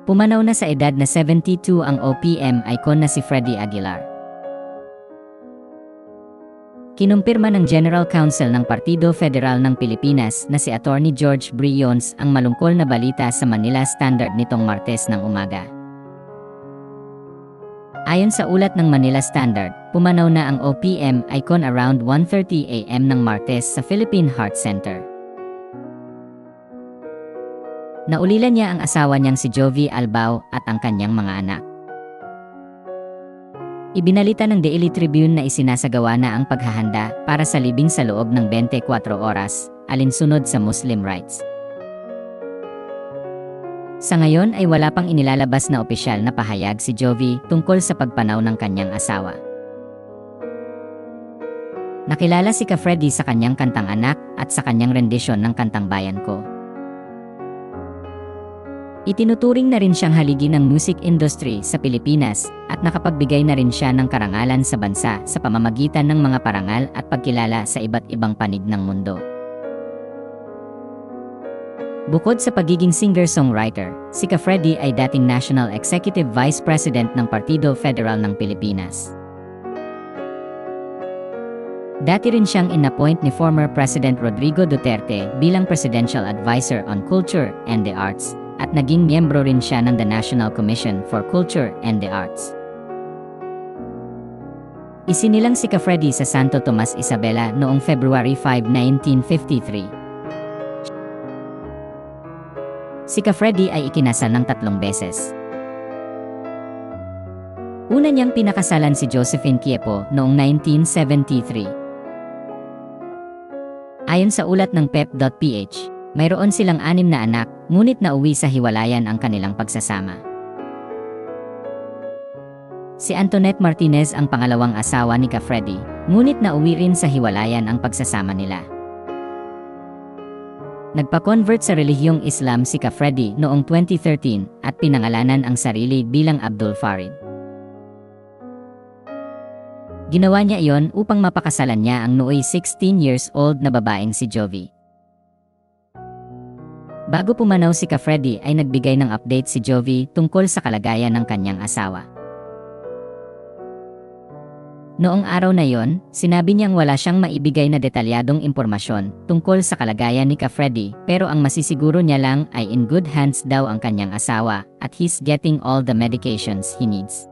Pumanaw na sa edad na 72 ang OPM icon na si Freddy Aguilar. Kinumpirma ng General Counsel ng Partido Federal ng Pilipinas na si Attorney George Briones ang malungkol na balita sa Manila Standard nitong Martes ng umaga. Ayon sa ulat ng Manila Standard, pumanaw na ang OPM icon around 1:30 AM ng Martes sa Philippine Heart Center. Naulilan niya ang asawa niyang si Jovi Albao at ang kanyang mga anak. Ibinalita ng Daily Tribune na isinasagawa na ang paghahanda para sa libing sa loob ng 24 oras, alinsunod sa Muslim rights. Sa ngayon ay wala pang inilalabas na opisyal na pahayag si Jovi tungkol sa pagpanaw ng kanyang asawa. Nakilala si Freddy sa kanyang kantang Anak at sa kanyang rendisyon ng kantang Bayan Ko. Itinuturing na rin siyang haligi ng music industry sa Pilipinas at nakapagbigay na rin siya ng karangalan sa bansa sa pamamagitan ng mga parangal at pagkilala sa iba't ibang panig ng mundo. Bukod sa pagiging singer-songwriter, si Freddy ay dating National Executive Vice President ng Partido Federal ng Pilipinas. Dati rin siyang inappoint ni former President Rodrigo Duterte bilang Presidential Advisor on Culture and the Arts, at naging miyembro rin siya ng the National Commission for Culture and the Arts. Isinilang si Freddy sa Santo Tomas, Isabela noong February 5, 1953. Si Freddy ay ikinasal ng 3 beses. Una niyang pinakasalan si Josephine Quiepo noong 1973. Ayon sa ulat ng pep.ph, mayroon silang 6 na anak, ngunit nauwi sa hiwalayan ang kanilang pagsasama. Si Antoinette Martinez ang pangalawang asawa ni Freddy, ngunit nauwi rin sa hiwalayan ang pagsasama nila. Nagpa-convert sa relihiyong Islam si Freddy noong 2013 at pinangalanan ang sarili bilang Abdul Farid. Ginawa niya iyon upang mapakasalan niya ang nooy 16 years old na babaeng si Jovi. Bago pumanaw si Freddy ay nagbigay ng update si Jovi tungkol sa kalagayan ng kanyang asawa. Noong araw na yon, sinabi niyang wala siyang maibigay na detalyadong impormasyon tungkol sa kalagayan ni Freddy, pero ang masisiguro niya lang ay in good hands daw ang kanyang asawa at he's getting all the medications he needs.